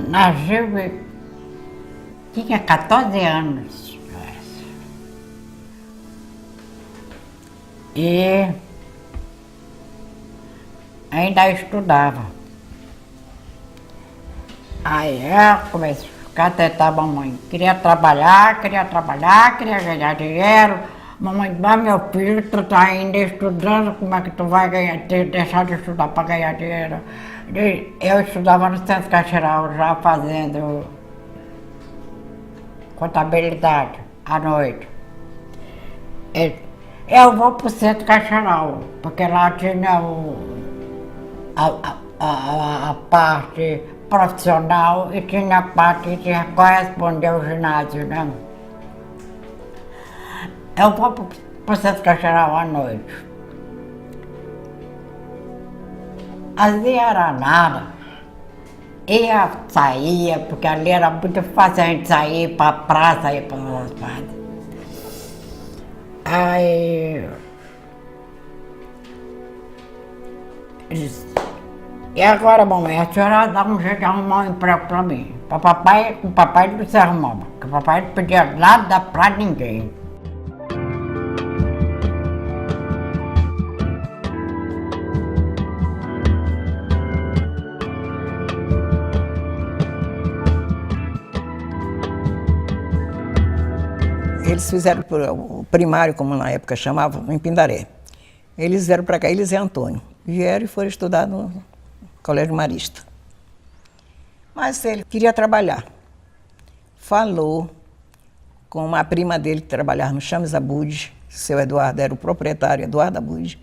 Nasci, tinha 14 anos. E ainda estudava. Aí eu comecei a ficar tentar a mamãe. Queria trabalhar, queria ganhar dinheiro. Mamãe, meu filho, tu tá ainda estudando, como é que tu vai deixar de estudar para ganhar dinheiro? Eu estudava no Centro Caixeral, já fazendo contabilidade à noite. Eu vou para o Centro Caixeral, porque lá tinha a parte profissional e tinha a parte que corresponde ao ginásio, né? Eu vou para o Centro Caixeral à noite. Fazia era nada. Saía, porque ali era muito fácil a gente sair para a praça, ir para as partes. Aí... E agora, mamãe, a senhora dá um jeito de arrumar um emprego para mim. O papai não se arrumava, porque o papai não pedia nada para ninguém. Eles fizeram o primário, como na época chamavam, em Pindaré. Eles vieram para cá, eles e Antônio. Vieram e foram estudar no Colégio Marista. Mas ele queria trabalhar. Falou com uma prima dele que trabalhava no Chames Abud, seu Eduardo era o proprietário, Eduardo Abud,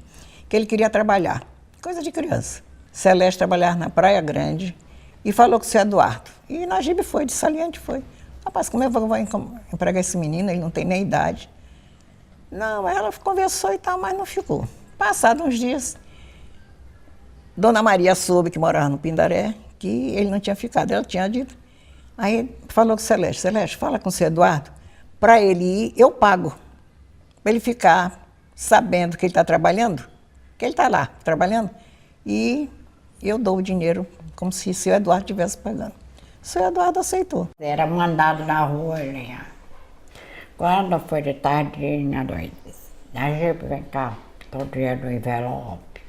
que ele queria trabalhar. Coisa de criança. Celeste trabalhava na Praia Grande e falou com o seu Eduardo. E Najib foi, de saliente foi. Rapaz, como eu vou empregar esse menino, ele não tem nem idade. Não, ela conversou e tal, mas não ficou. Passados uns dias, Dona Maria soube que morava no Pindaré, que ele não tinha ficado, ela tinha dito. Aí falou com Celeste, Celeste, fala com o seu Eduardo, para ele ir, eu pago. Para ele ficar sabendo que ele está trabalhando, que ele está lá trabalhando, e eu dou o dinheiro como se o seu Eduardo estivesse pagando. O seu Eduardo aceitou. Era mandado na rua, né? Quando foi de tardinha, noite, a gente vem cá, todo dia no envelope.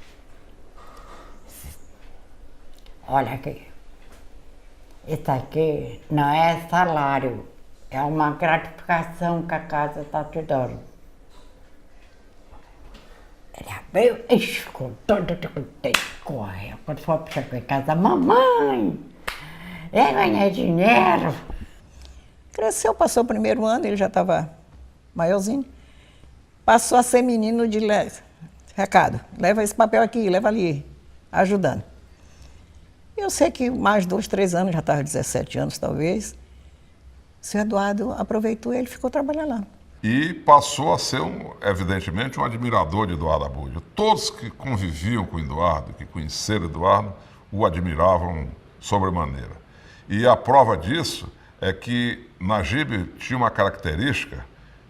Olha aqui, isso aqui não é salário, é uma gratificação que a casa está te dando. Ele abriu e ficou todo contente, correu. Quando foi chegar em casa, mamãe, eu ganhei dinheiro. Cresceu, passou o primeiro ano, ele já estava maiorzinho. Passou a ser menino de recado. Leva esse papel aqui, leva ali, ajudando. Eu sei que mais 2, 3 anos, já estava 17 anos talvez, o seu Eduardo aproveitou e ele ficou trabalhando lá. E passou a ser, evidentemente, um admirador de Eduardo Abud. Todos que conviviam com Eduardo, que conheceram Eduardo, o admiravam sobremaneira. E a prova disso é que Najib tinha uma característica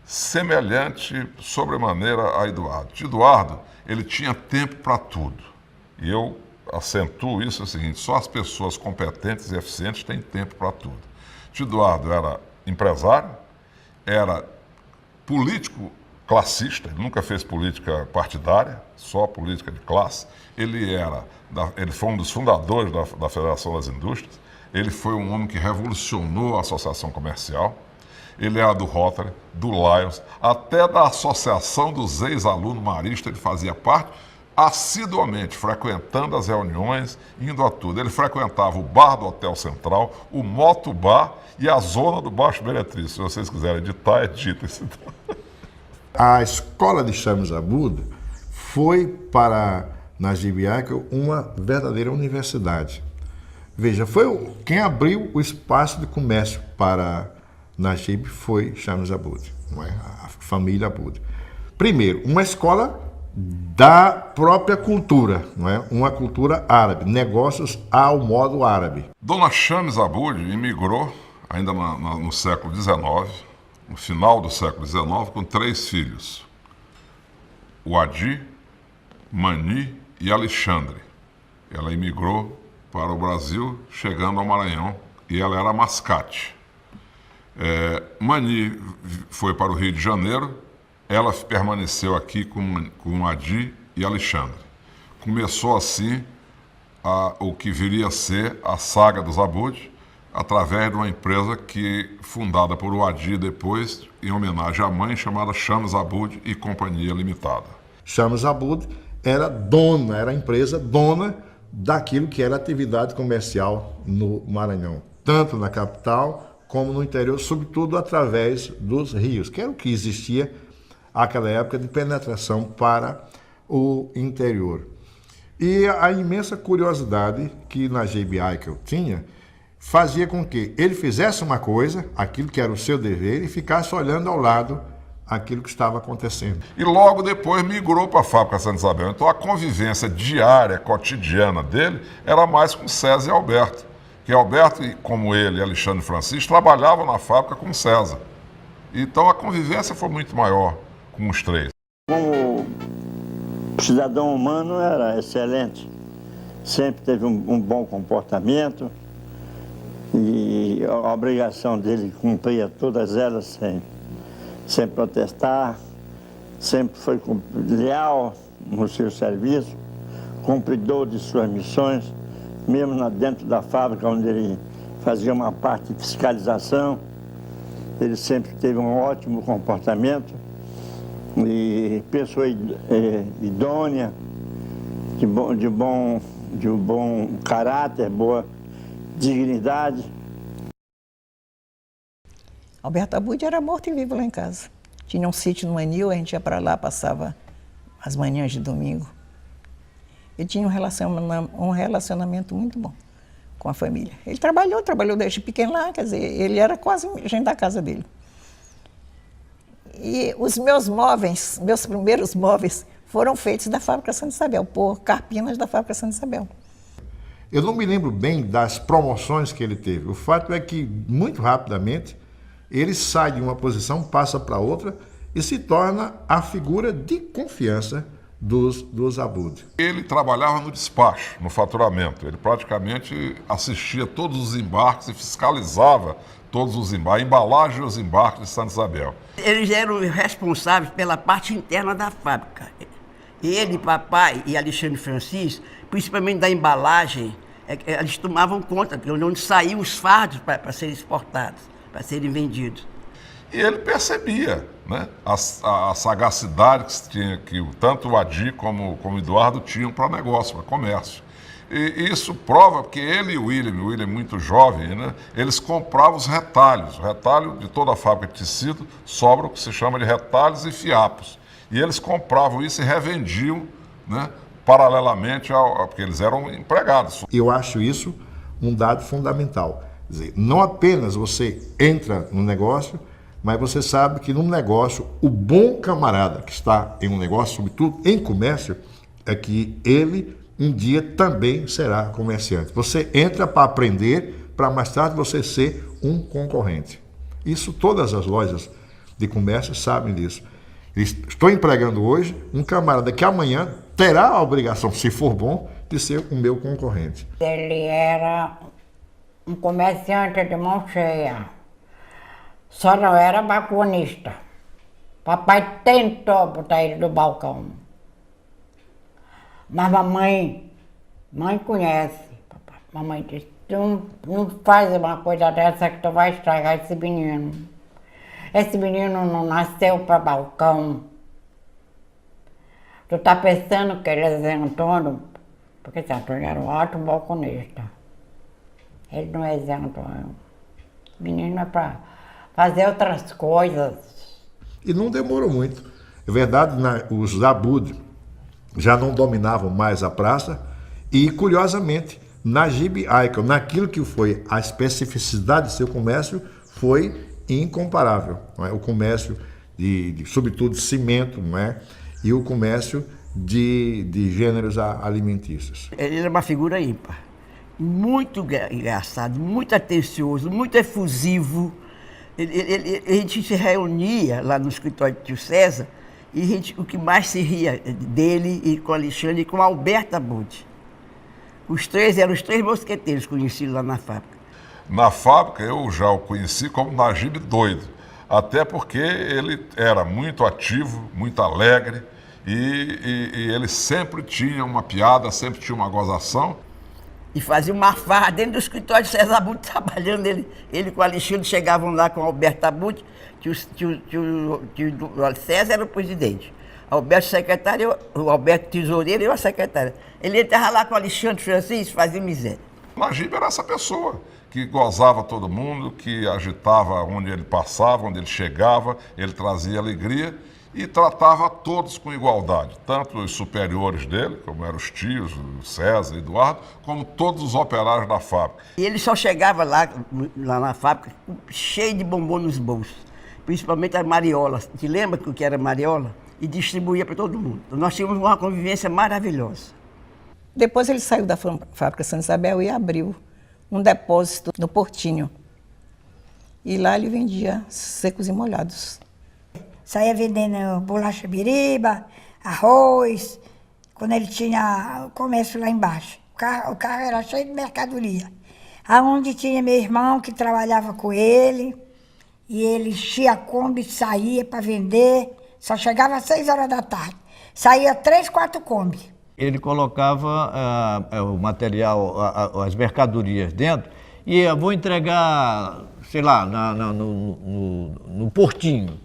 semelhante sobremaneira a Eduardo. Eduardo, ele tinha tempo para tudo. E eu acentuo isso, é o seguinte, só as pessoas competentes e eficientes têm tempo para tudo. Eduardo era empresário, era político classista, ele nunca fez política partidária, só política de classe. Ele foi um dos fundadores da Federação das Indústrias. Ele foi um homem que revolucionou a associação comercial. Ele era do Rotary, do Lions, até da associação dos ex-alunos maristas, ele fazia parte, assiduamente, frequentando as reuniões, indo a tudo. Ele frequentava o bar do Hotel Central, o Moto Bar e a zona do Baixo Meretriz. Se vocês quiserem editar, edita esse. A escola de Chames Abud foi para Najib Yakel uma verdadeira universidade. Veja, quem abriu o espaço de comércio para Najib foi Chames Abud, não é? A família Abud. Primeiro, uma escola da própria cultura, não é? Uma cultura árabe, negócios ao modo árabe. Dona Chames Abud imigrou ainda no século XIX, no final do século XIX, com 3 filhos, o Adi, Mani e Alexandre. Ela imigrou para o Brasil, chegando ao Maranhão e ela era mascate. Mani foi para o Rio de Janeiro, ela permaneceu aqui com Adi e Alexandre. Começou assim o que viria a ser a saga dos Abud, através de uma empresa fundada por Adi depois, em homenagem à mãe, chamada Shams Abud e Companhia Limitada. Shams Abud era a empresa dona daquilo que era atividade comercial no Maranhão, tanto na capital como no interior, sobretudo através dos rios, que era o que existia naquela época de penetração para o interior. E a imensa curiosidade que Najib Aikel tinha fazia com que ele fizesse uma coisa, aquilo que era o seu dever, e ficasse olhando ao lado aquilo que estava acontecendo. E logo depois migrou para a fábrica Santa Isabel. Então a convivência diária, cotidiana dele, era mais com César e Alberto. Que Alberto, como ele e Alexandre Francisco, trabalhavam na fábrica com César. Então a convivência foi muito maior com os três. Como cidadão humano era excelente. Sempre teve um bom comportamento. E a obrigação dele cumpria todas elas sem protestar, sempre foi leal no seu serviço, cumpridor de suas missões, mesmo dentro da fábrica onde ele fazia uma parte de fiscalização, ele sempre teve um ótimo comportamento e pessoa idônea, de bom caráter, boa dignidade. Alberto Abud era morto e vivo lá em casa. Tinha um sítio no Manil, a gente ia para lá, passava as manhãs de domingo. Ele tinha um relacionamento muito bom com a família. Ele trabalhou desde pequeno lá, quer dizer, ele era quase gente da casa dele. E os meus primeiros móveis foram feitos da fábrica Santa Isabel, por carpinas da fábrica Santa Isabel. Eu não me lembro bem das promoções que ele teve. O fato é que, muito rapidamente, ele sai de uma posição, passa para outra e se torna a figura de confiança dos Abud. Ele trabalhava no despacho, no faturamento. Ele praticamente assistia todos os embarques e fiscalizava todos os embarques, a embalagem e os embarques de Santa Isabel. Eles eram responsáveis pela parte interna da fábrica. Ele, papai e Alexandre Francisco, principalmente da embalagem, eles tomavam conta de onde saíam os fardos para serem exportados, para serem vendidos. E ele percebia, né, a sagacidade que tanto o Adi como o Eduardo tinham para negócio, para comércio. E isso prova que ele e o William muito jovem, né, eles compravam os retalhos. O retalho de toda a fábrica de tecido sobra o que se chama de retalhos e fiapos. E eles compravam isso e revendiam, né, paralelamente porque eles eram empregados. Eu acho isso um dado fundamental. Quer dizer, não apenas você entra no negócio, mas você sabe que no negócio, o bom camarada que está em um negócio, sobretudo em comércio, é que ele um dia também será comerciante. Você entra para aprender, para mais tarde você ser um concorrente. Isso todas as lojas de comércio sabem disso. Estou empregando hoje um camarada que amanhã terá a obrigação, se for bom, de ser o meu concorrente. Ele era um comerciante de mão cheia, só não era balconista. Papai tentou botar ele no balcão, mas mãe conhece. Papai. Mamãe disse, tu não faz uma coisa dessa que tu vai estragar esse menino. Esse menino não nasceu para balcão. Tu tá pensando que ele é Zé Antônio? Porque Zé Antônio era um ótimo balconista. Ele não é Zé Antônio. O menino é para fazer outras coisas. E não demorou muito. É verdade, os Abud já não dominavam mais a praça e, curiosamente, Najib Aikel, naquilo que foi a especificidade do seu comércio, foi incomparável. Não é? O comércio, sobretudo, de cimento, não é? E o comércio de gêneros alimentícios. Ele era uma figura ímpar, muito engraçado, muito atencioso, muito efusivo. A gente se reunia lá no escritório do tio César e o que mais se ria dele e com Alexandre e com Alberto Abud. Os três eram os três mosqueteiros conhecidos lá na fábrica. Na fábrica eu já o conheci como Najib doido, até porque ele era muito ativo, muito alegre e ele sempre tinha uma piada, sempre tinha uma gozação. E fazia uma farra dentro do escritório de César Abud, trabalhando. Ele com o Alexandre chegavam lá com o Alberto Abud, que o César era o presidente. Alberto secretário, o Alberto tesoureiro e eu a secretária. Ele estava lá com o Alexandre Francisco, fazia miséria. Najib era essa pessoa que gozava todo mundo, que agitava onde ele passava, onde ele chegava, ele trazia alegria e tratava todos com igualdade, tanto os superiores dele, como eram os tios, o César, Eduardo, como todos os operários da fábrica. E ele só chegava lá na fábrica cheio de bombom nos bolsos, principalmente a mariola. Te lembra o que era mariola? E distribuía para todo mundo. Nós tínhamos uma convivência maravilhosa. Depois ele saiu da fábrica Santa Isabel e abriu um depósito no Portinho. E lá ele vendia secos e molhados. Saía vendendo bolacha biriba, arroz, quando ele tinha o comércio lá embaixo. O carro era cheio de mercadoria. Aonde tinha meu irmão que trabalhava com ele, e ele enchia a Kombi, saía para vender, só chegava às 6 horas da tarde. Saía 3, 4 Kombi. Ele colocava o material, as mercadorias dentro, e eu vou entregar, sei lá, no Portinho.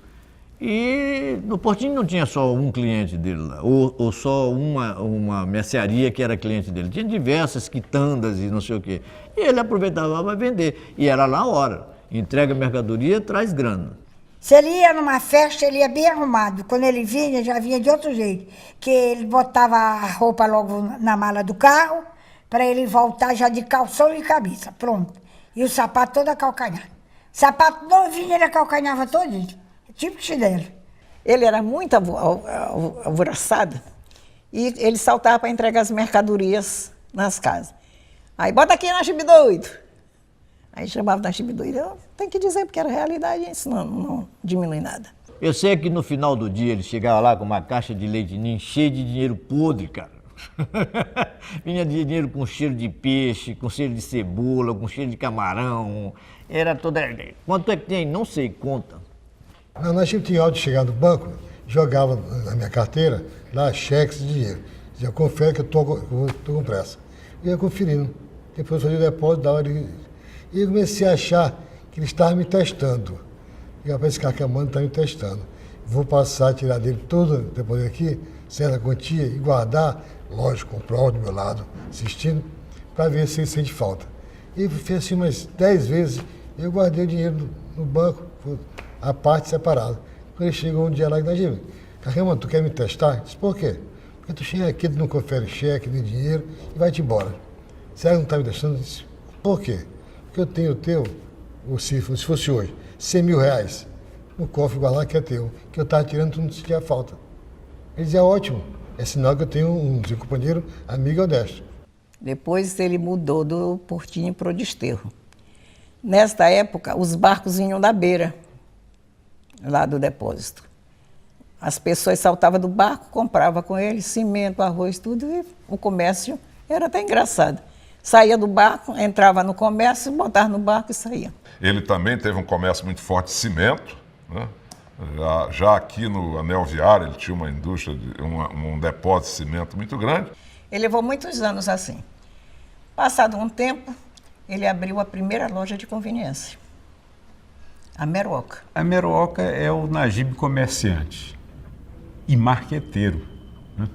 E no Portinho não tinha só um cliente dele lá, ou só uma mercearia que era cliente dele. Tinha diversas quitandas e não sei o quê. E ele aproveitava para vender. E era na hora. Entrega a mercadoria, traz grana. Se ele ia numa festa, ele ia bem arrumado. Quando ele vinha, já vinha de outro jeito. Que ele botava a roupa logo na mala do carro, para ele voltar já de calção e camisa. Pronto. E o sapato todo a calcanhar. Sapato novinho, ele acalcanhava todinho. Tipo chinelo. Ele era muito alvoroçado e ele saltava para entregar as mercadorias nas casas. Aí, bota aqui Najib doido. Aí chamava Najib doido. Eu tenho que dizer, porque era realidade, isso não diminui nada. Eu sei que no final do dia ele chegava lá com uma caixa de leite ninho cheia de dinheiro podre, cara. Vinha de dinheiro com cheiro de peixe, com cheiro de cebola, com cheiro de camarão. Era toda... Quanto é que tem? Não sei, conta. Nós tínhamos hora de chegar no banco, jogava na minha carteira lá cheques de dinheiro. Dizia, confere que eu tô com pressa. E ia conferindo. Depois eu fazia o depósito, dava ele. E eu comecei a achar que ele estava me testando. E rapaz, esse cara que a mãe está me testando. Vou passar a tirar dele todo o depósito aqui, certa quantia, e guardar, lógico, com prova do meu lado, assistindo, para ver se ele sente falta. E fez assim umas 10 vezes, eu guardei o dinheiro no banco, a parte separada. Quando ele chegou um dia lá e disse, caramba, tu quer me testar? Eu disse, por quê? Porque tu chega aqui, tu não confere cheque, nem dinheiro, e vai-te embora. Será que não está me testando? Eu disse, por quê? Porque eu tenho o teu, se fosse hoje, 100 mil reais, no cofre guardado que é teu, que eu estava tirando, tu não sentia falta. Ele dizia, ótimo, é sinal que eu tenho um seu companheiro amigo honesto. Depois ele mudou do Portinho para o Desterro. Nesta época, os barcos vinham da beira, lá do depósito. As pessoas saltavam do barco, compravam com eles cimento, arroz, tudo, e o comércio era até engraçado. Saía do barco, entrava no comércio, botava no barco e saía. Ele também teve um comércio muito forte de cimento, né? Já aqui no Anel Viário ele tinha uma indústria, um depósito de cimento muito grande. Ele levou muitos anos assim. Passado um tempo, ele abriu a primeira loja de conveniência. A Meruoca. A Meruoca é o Najib comerciante e marqueteiro. Né?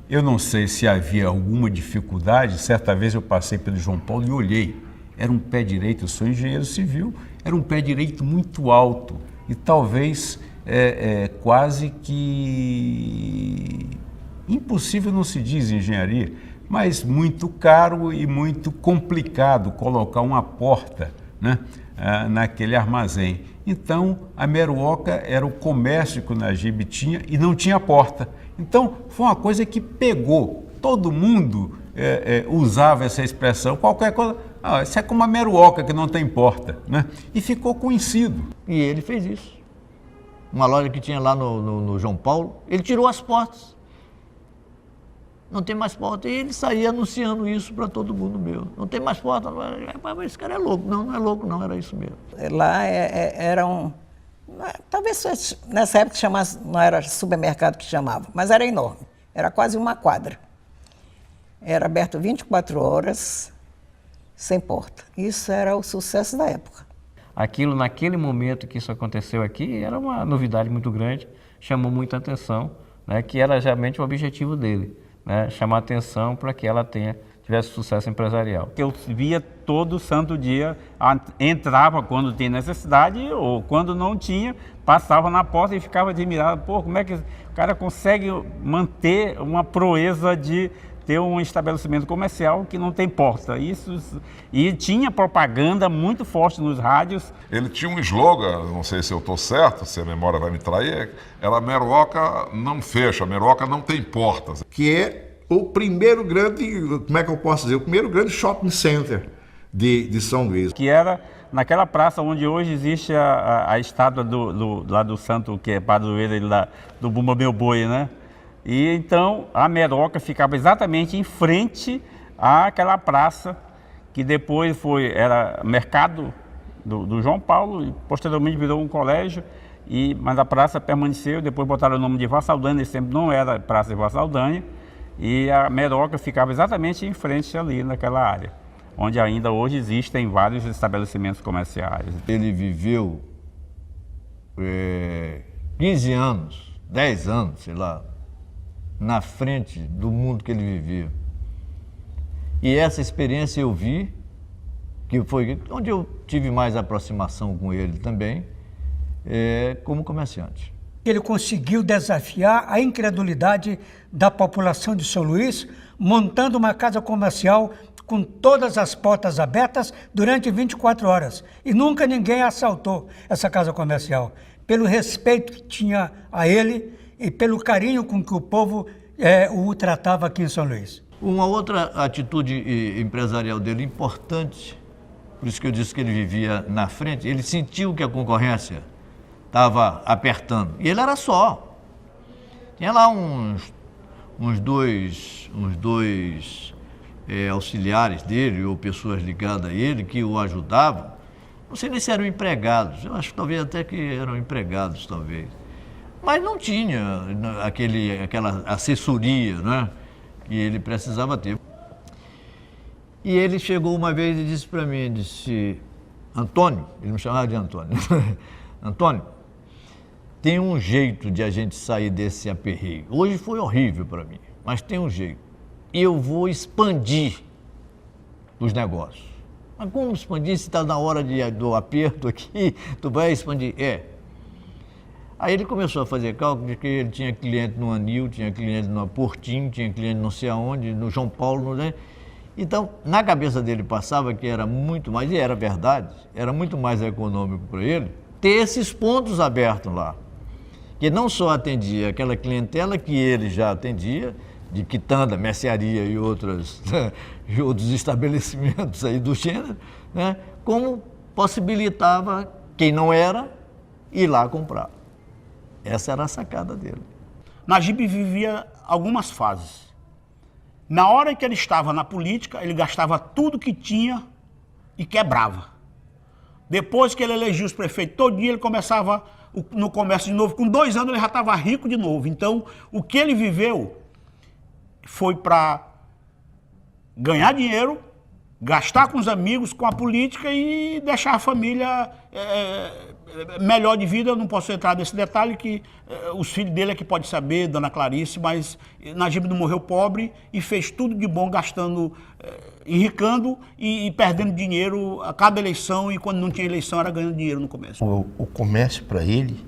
Eu não sei se havia alguma dificuldade, certa vez eu passei pelo João Paulo e olhei. Era um pé direito, eu sou engenheiro civil, era um pé direito muito alto e talvez quase que impossível não se diz em engenharia, mas muito caro e muito complicado colocar uma porta, né, naquele armazém. Então, a Meruoca era o comércio que o Najib tinha e não tinha porta. Então, foi uma coisa que pegou. Todo mundo usava essa expressão, qualquer coisa, isso é como a Meruoca que não tem porta, né? E ficou conhecido. E ele fez isso. Uma loja que tinha lá no João Paulo, ele tirou as portas. não tem mais porta. E ele saía anunciando isso para todo mundo meu. Não tem mais porta. Mas esse cara é louco. Não, não é louco, não, era isso mesmo. Lá era um... Talvez nessa época chamasse, não era supermercado que chamava, mas era enorme. Era quase uma quadra. Era aberto 24 horas, sem porta. Isso era o sucesso da época. Aquilo, naquele momento que isso aconteceu aqui, era uma novidade muito grande, chamou muita atenção, né, que era realmente o objetivo dele, né, chamar atenção para que ela tivesse sucesso empresarial. Eu via todo santo dia, entrava quando tinha necessidade ou quando não tinha, passava na porta e ficava admirado. Pô, como é que o cara consegue manter uma proeza de ter um estabelecimento comercial que não tem porta? E tinha propaganda muito forte nos rádios. Ele tinha um slogan, não sei se eu estou certo, se a memória vai me trair, era Meroca não fecha, Meroca não tem portas. Que é o primeiro grande, como é que eu posso dizer, o primeiro grande shopping center de São Luís. Que era naquela praça onde hoje existe a estátua lá do santo, que é padroeiro do Bumba Meu Boi, né? E então a Meroca ficava exatamente em frente àquela praça, que depois era mercado do João Paulo, e posteriormente virou um colégio, mas a praça permaneceu, depois botaram o nome de Vassaldanha, sempre não era Praça de Vassaldanha, e a Meroca ficava exatamente em frente ali naquela área, onde ainda hoje existem vários estabelecimentos comerciais. Ele viveu 15 anos, 10 anos, sei lá, na frente do mundo que ele vivia. E essa experiência eu vi, que foi onde eu tive mais aproximação com ele também, como comerciante. Ele conseguiu desafiar a incredulidade da população de São Luís, montando uma casa comercial com todas as portas abertas durante 24 horas. E nunca ninguém assaltou essa casa comercial, pelo respeito que tinha a ele e pelo carinho com que o povo o tratava aqui em São Luís. Uma outra atitude empresarial dele importante, por isso que eu disse que ele vivia na frente, ele sentiu que a concorrência estava apertando. E ele era só. Tinha lá uns dois auxiliares dele, ou pessoas ligadas a ele, que o ajudavam. Não sei nem se eram empregados, eu acho que talvez até que eram empregados, talvez. Mas não tinha aquela assessoria, né, que ele precisava ter. E ele chegou uma vez e disse para mim, Antônio, ele me chamava de Antônio, Antônio, tem um jeito de a gente sair desse aperreio. Hoje foi horrível para mim, mas tem um jeito. E eu vou expandir os negócios. Mas como expandir se está na hora do aperto aqui? Tu vai expandir? Aí ele começou a fazer cálculo de que ele tinha cliente no Anil, tinha cliente no Portinho, tinha cliente não sei aonde, no João Paulo, né? Então, na cabeça dele passava que era muito mais, e era verdade, era muito mais econômico para ele ter esses pontos abertos lá. Que não só atendia aquela clientela que ele já atendia, de quitanda, mercearia e outros estabelecimentos aí do gênero, né? Como possibilitava quem não era ir lá comprar. Essa era a sacada dele. Najib vivia algumas fases. Na hora que ele estava na política, ele gastava tudo que tinha e quebrava. Depois que ele elegia os prefeitos, todo dia ele começava no comércio de novo. Com 2 anos ele já estava rico de novo. Então, o que ele viveu foi para ganhar dinheiro, gastar com os amigos, com a política e deixar a família melhor de vida. Eu não posso entrar nesse detalhe, que os filhos dele é que pode saber, Dona Clarice, mas Najib não morreu pobre e fez tudo de bom, gastando, enricando e perdendo dinheiro a cada eleição, e quando não tinha eleição era ganhando dinheiro no comércio. O comércio para ele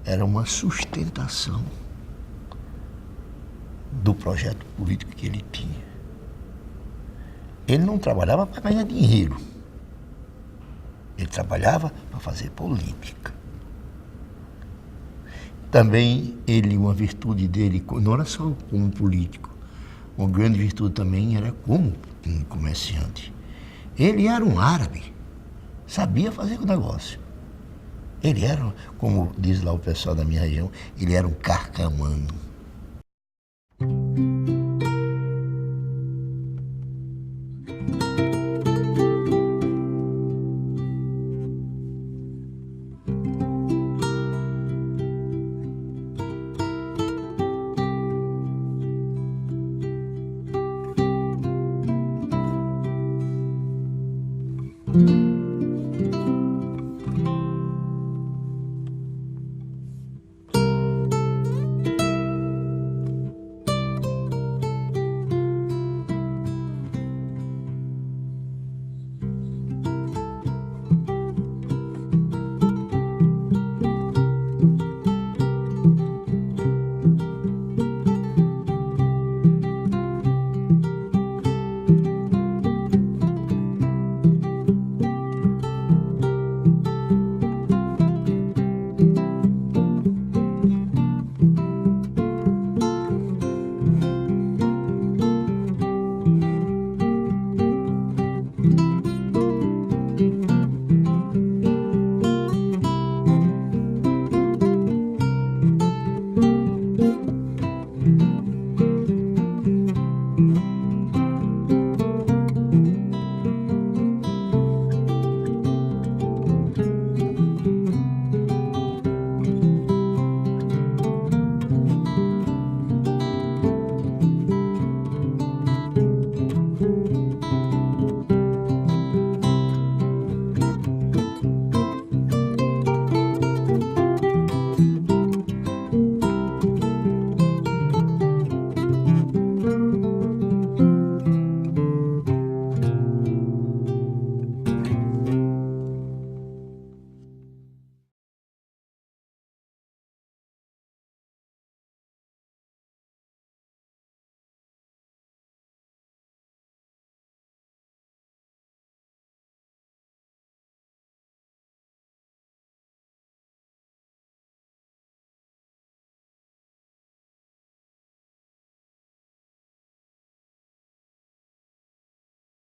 era uma sustentação do projeto político que ele tinha. Ele não trabalhava para ganhar dinheiro. Ele trabalhava para fazer política. Também uma virtude dele, não era só como político, uma grande virtude também era como um comerciante. Ele era um árabe, sabia fazer o negócio. Ele era, como diz lá o pessoal da minha região, ele era um carcamano.